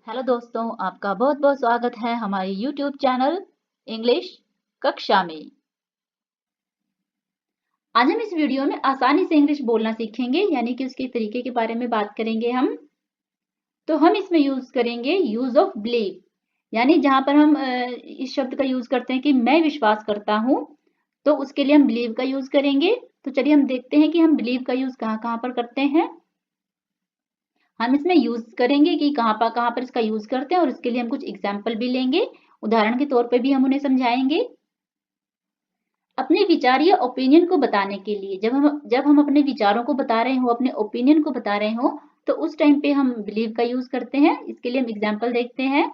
Hello दोस्तों, आपका बहुत बहुत स्वागत है हमारे YouTube चैनल इंग्लिश कक्षा में। आज हम इस वीडियो में आसानी से इंग्लिश बोलना सीखेंगे, यानी कि उसके तरीके के बारे में बात करेंगे हम। तो हम इसमें यूज करेंगे यूज ऑफ बिलीव, यानी जहां पर हम इस शब्द का यूज करते हैं कि मैं विश्वास करता हूं, तो उसके लिए हम बिलीव का यूज करेंगे। तो चलिए हम देखते हैं कि हम बिलीव का यूज कहाँ कहाँ पर करते हैं। हम इसमें यूज करेंगे कि कहाँ पर इसका यूज करते हैं, और इसके लिए हम कुछ एग्जाम्पल भी लेंगे, उदाहरण के तौर पे भी हम उन्हें समझाएंगे। अपने विचार या ओपिनियन को बताने के लिए जब हम अपने विचारों को बता रहे हो, अपने ओपिनियन को बता रहे हो, तो उस टाइम पे हम बिलीव का यूज करते हैं। इसके लिए हम एग्जाम्पल देखते हैं।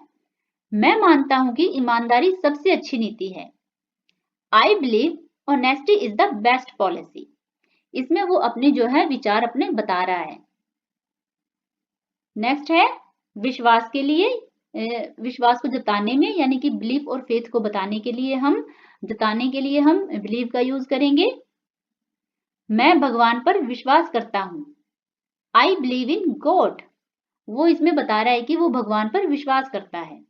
मैं मानता हूं कि ईमानदारी सबसे अच्छी नीति है। I believe honesty is the best policy. इसमें वो अपने जो है विचार अपने बता रहा है। नेक्स्ट है विश्वास के लिए, विश्वास को जताने में, यानी कि बिलीफ और फेथ को बताने के लिए हम बिलीव का यूज करेंगे। मैं भगवान पर विश्वास करता हूं। I believe in God. वो इसमें बता रहा है कि वो भगवान पर विश्वास करता है।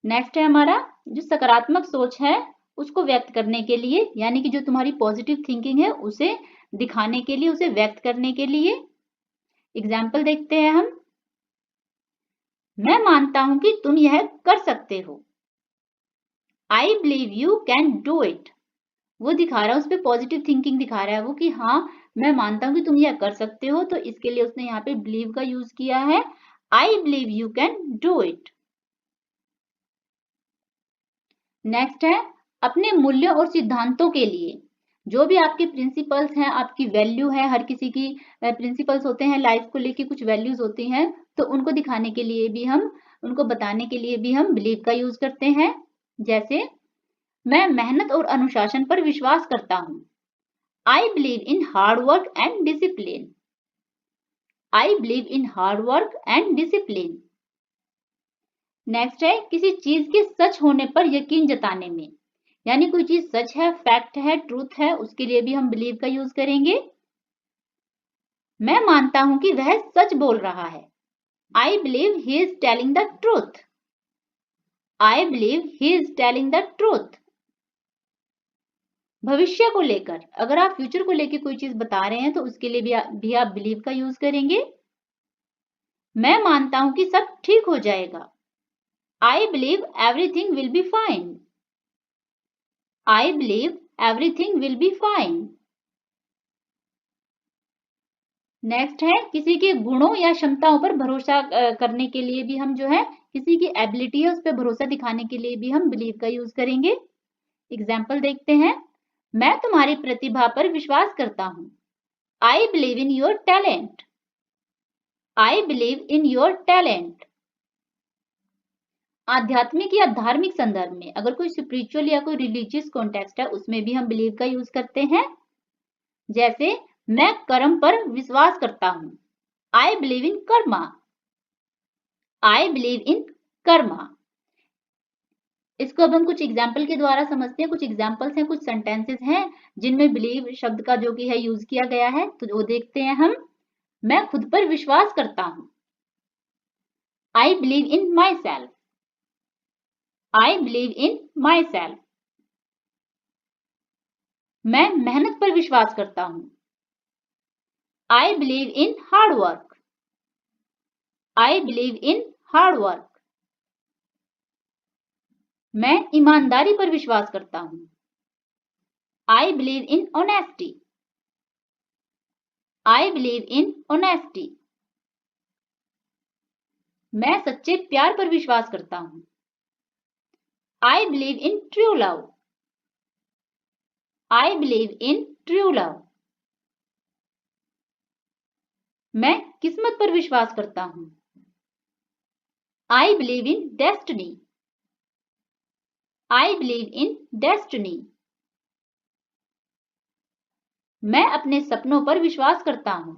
नेक्स्ट है हमारा जो सकारात्मक सोच है उसको व्यक्त करने के लिए, यानी कि जो तुम्हारी पॉजिटिव थिंकिंग है उसे दिखाने के लिए, उसे व्यक्त करने के लिए। एग्जाम्पल देखते हैं हम। मैं मानता हूं कि तुम यह कर सकते हो। I believe you can do it. वो दिखा रहा है, उस पर पॉजिटिव थिंकिंग दिखा रहा है वो कि हाँ, मैं मानता हूं कि तुम यह कर सकते हो, तो इसके लिए उसने यहाँ पे बिलीव का यूज किया है। I believe you can do it. Next है अपने मूल्यों और सिद्धांतों के लिए। जो भी आपके प्रिंसिपल्स हैं, आपकी वैल्यू है, हर किसी की प्रिंसिपल्स होते हैं, लाइफ को लेके कुछ वैल्यूज होती हैं, तो उनको दिखाने के लिए भी हम, उनको बताने के लिए भी हम बिलीव का यूज करते हैं। जैसे मैं मेहनत और अनुशासन पर विश्वास करता हूं। I believe in hard work and discipline. I believe in hard work and discipline. Next है किसी चीज के सच होने पर यकीन जताने में, यानी कोई चीज सच है, फैक्ट है, ट्रूथ है, उसके लिए भी हम बिलीव का यूज करेंगे। मैं मानता हूं कि वह सच बोल रहा है। I believe he is telling the truth. I believe he is telling the truth. भविष्य को लेकर, अगर आप फ्यूचर को लेकर कोई चीज बता रहे हैं तो उसके लिए भी आप बिलीव का यूज करेंगे। मैं मानता हूं कि सब ठीक हो जाएगा। I believe everything will be fine. I believe everything will be fine. Next है किसी के गुणों या क्षमताओं पर भरोसा करने के लिए भी हम जो है, किसी की एबिलिटी है उस पर भरोसा दिखाने के लिए भी हम बिलीव का यूज करेंगे। एग्जाम्पल देखते हैं। मैं तुम्हारी प्रतिभा पर विश्वास करता हूं। I believe in your talent. I believe in your talent. आध्यात्मिक या धार्मिक संदर्भ में, अगर कोई स्पिरिचुअल या कोई रिलीजियस कॉन्टेक्स्ट है, उसमें भी हम बिलीव का यूज करते हैं। जैसे मैं कर्म पर विश्वास करता हूं। I believe in Karma. I believe in Karma. इसको अब हम कुछ एग्जाम्पल के द्वारा समझते हैं। कुछ एग्जाम्पल्स हैं, कुछ सेंटेंसेस हैं जिनमें बिलीव शब्द का जो कि है यूज किया गया है, तो वो देखते हैं हम। मैं खुद पर विश्वास करता हूं। I believe in my self. I believe in my self. मैं मेहनत पर विश्वास करता हूं। I believe in hard work. I believe in hard work. मैं ईमानदारी पर विश्वास करता हूं। I believe in honesty. I believe in honesty. मैं सच्चे प्यार पर विश्वास करता हूं। I believe in true love. I believe in true love. मैं किस्मत पर विश्वास करता हूं। I believe in destiny. I believe in destiny. मैं अपने सपनों पर विश्वास करता हूं।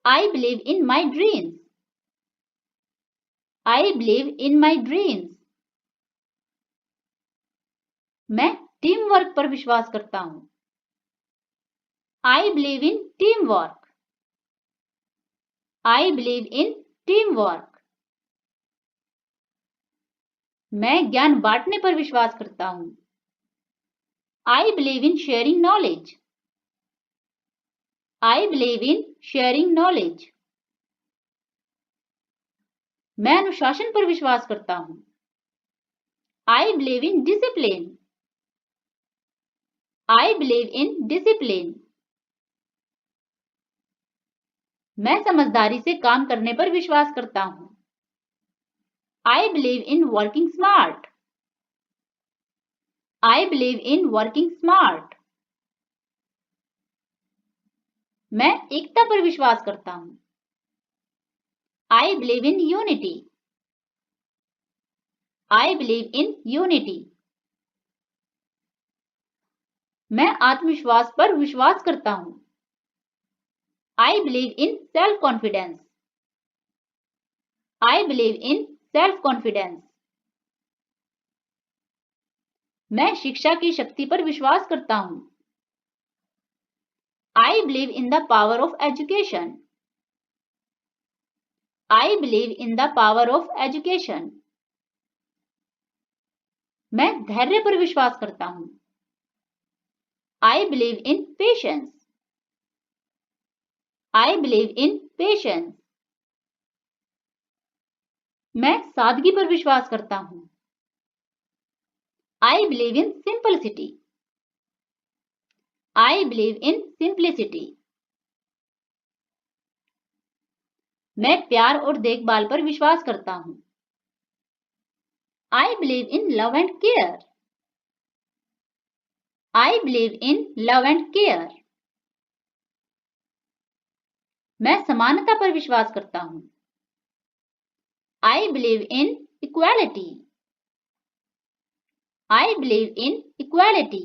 I believe in my dreams. I believe in my dreams. मैं टीम वर्क पर विश्वास करता हूं। I believe in team work. I believe in team work. मैं ज्ञान बांटने पर विश्वास करता हूं। I believe in sharing knowledge. I believe in sharing knowledge. मैं अनुशासन पर विश्वास करता हूं। I believe in discipline. I believe in discipline. मैं समझदारी से काम करने पर विश्वास करता हूं। I believe in working smart. I believe in working smart. मैं एकता पर विश्वास करता हूं। I believe in unity. I believe in unity. मैं आत्मविश्वास पर विश्वास करता हूं। I believe in self confidence. I believe in self confidence. मैं शिक्षा की शक्ति पर विश्वास करता हूं। I believe in the power of education. I believe in the power of education. मैं धैर्य पर विश्वास करता हूं। I believe in patience. I believe in patience. मैं सादगी पर विश्वास करता हूं। I believe in simplicity. I believe in simplicity. मैं प्यार और देखभाल पर विश्वास करता हूं। I believe in love and care. I believe in love and care. मैं समानता पर विश्वास करता हूं। I believe in equality. I believe in equality.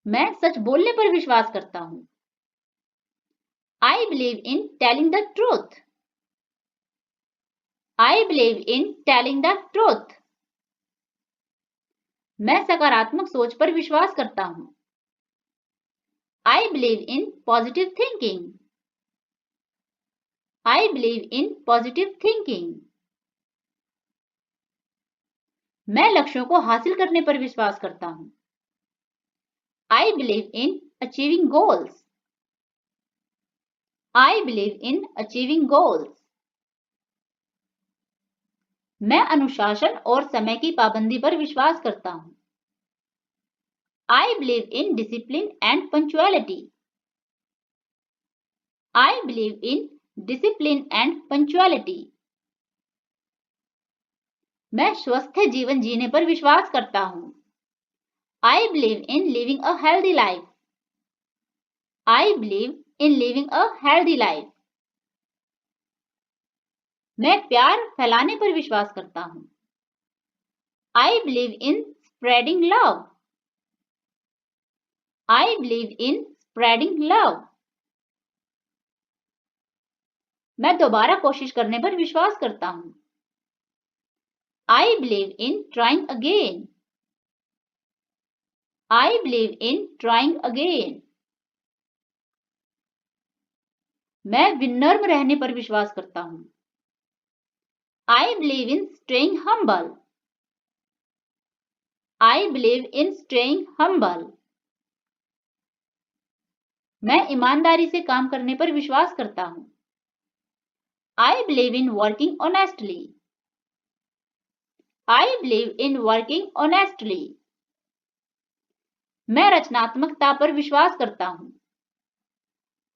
मैं सच बोलने पर विश्वास करता हूं। I believe in telling the truth. I believe in telling the truth. मैं सकारात्मक सोच पर विश्वास करता हूं। I believe in positive thinking. I believe in positive thinking. मैं लक्ष्यों को हासिल करने पर विश्वास करता हूं। I believe in achieving goals. I believe in achieving goals. मैं अनुशासन और समय की पाबंदी पर विश्वास करता हूं। I believe in discipline and punctuality. I believe in discipline and punctuality. मैं स्वस्थ जीवन जीने पर विश्वास करता हूं। I believe in living a healthy life. I believe in living a healthy life. मैं प्यार फैलाने पर विश्वास करता हूं। I believe in spreading love. I believe in spreading love. मैं दोबारा कोशिश करने पर विश्वास करता हूं। I believe in trying again. I believe in trying again. मैं विनम्र रहने पर विश्वास करता हूं। I believe in staying humble. I believe in staying humble. मैं ईमानदारी से काम करने पर विश्वास करता हूं। I believe in working honestly. I believe in working honestly. मैं रचनात्मकता पर विश्वास करता हूं।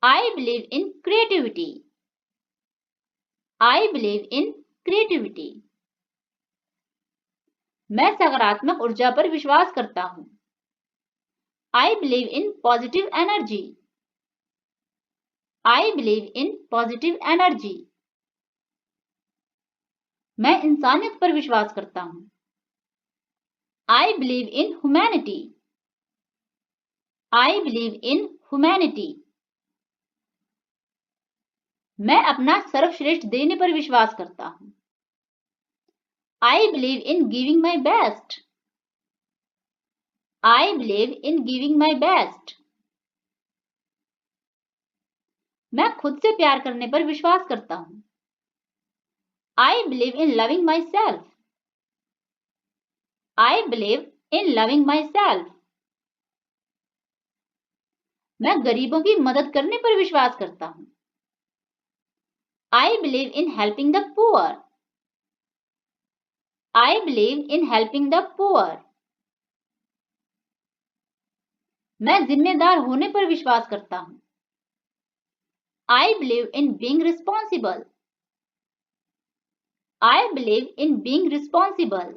I believe in creativity. I believe in creativity. मैं सकारात्मक ऊर्जा पर विश्वास करता हूं। I believe in positive energy. I believe in positive energy. मैं इंसानियत पर विश्वास करता हूं। I believe in humanity. I believe in humanity. मैं अपना सर्वश्रेष्ठ देने पर विश्वास करता हूं। I believe in giving my best. I believe in giving my best. मैं खुद से प्यार करने पर विश्वास करता हूं। I believe in loving myself. I believe in loving myself. मैं गरीबों की मदद करने पर विश्वास करता हूं। I believe in helping the poor. I believe in helping the poor. मैं जिम्मेदार होने पर विश्वास करता हूं। I believe in being responsible. I believe in being responsible.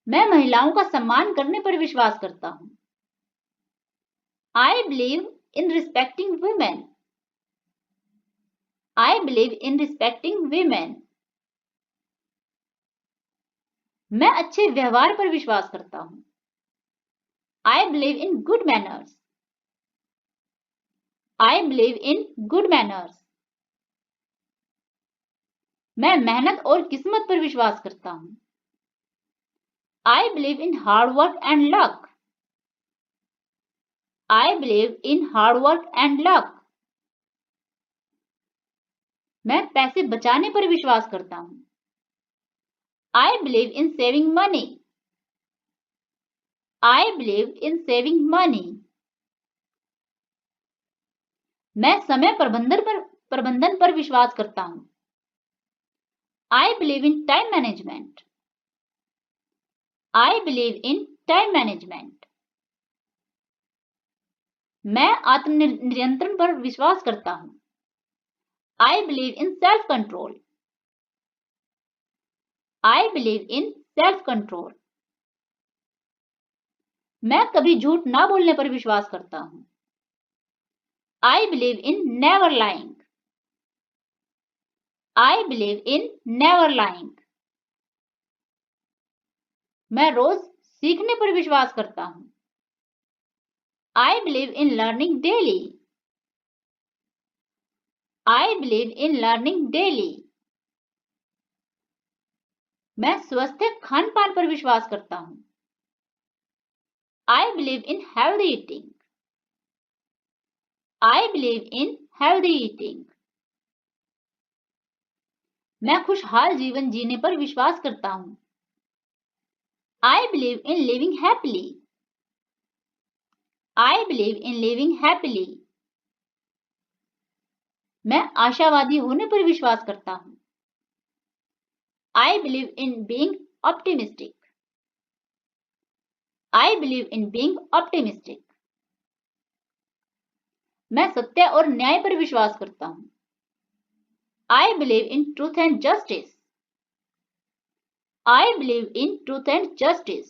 मैं महिलाओं का सम्मान करने पर विश्वास करता हूं। I believe in respecting women. I believe in respecting women. मैं अच्छे व्यवहार पर विश्वास करता हूं। I believe in good manners. I believe in good manners. मैं मेहनत और किस्मत पर विश्वास करता हूं। I believe in hard work and luck. I believe in hard work and luck. मैं पैसे बचाने पर विश्वास करता हूं। I believe in saving money. I believe in saving money. मैं समय प्रबंधन पर विश्वास करता हूं। I believe in time management. I believe in time management. मैं आत्मनियंत्रण पर विश्वास करता हूं। I believe in self control. I believe in self control. मैं कभी झूठ ना बोलने पर विश्वास करता हूं। I believe in never lying. I believe in never lying. मैं रोज सीखने पर विश्वास करता हूं। I believe in learning daily. I believe in learning daily. मैं स्वस्थ खान पान पर विश्वास करता हूं। I believe in healthy eating. I believe in healthy eating. मैं खुशहाल जीवन जीने पर विश्वास करता हूं। I believe in living happily. I believe in living happily. मैं आशावादी होने पर विश्वास करता हूं। I believe in being optimistic. I believe in being optimistic. मैं सत्य और न्याय पर विश्वास करता हूं। I believe in truth and justice. I believe in truth and justice.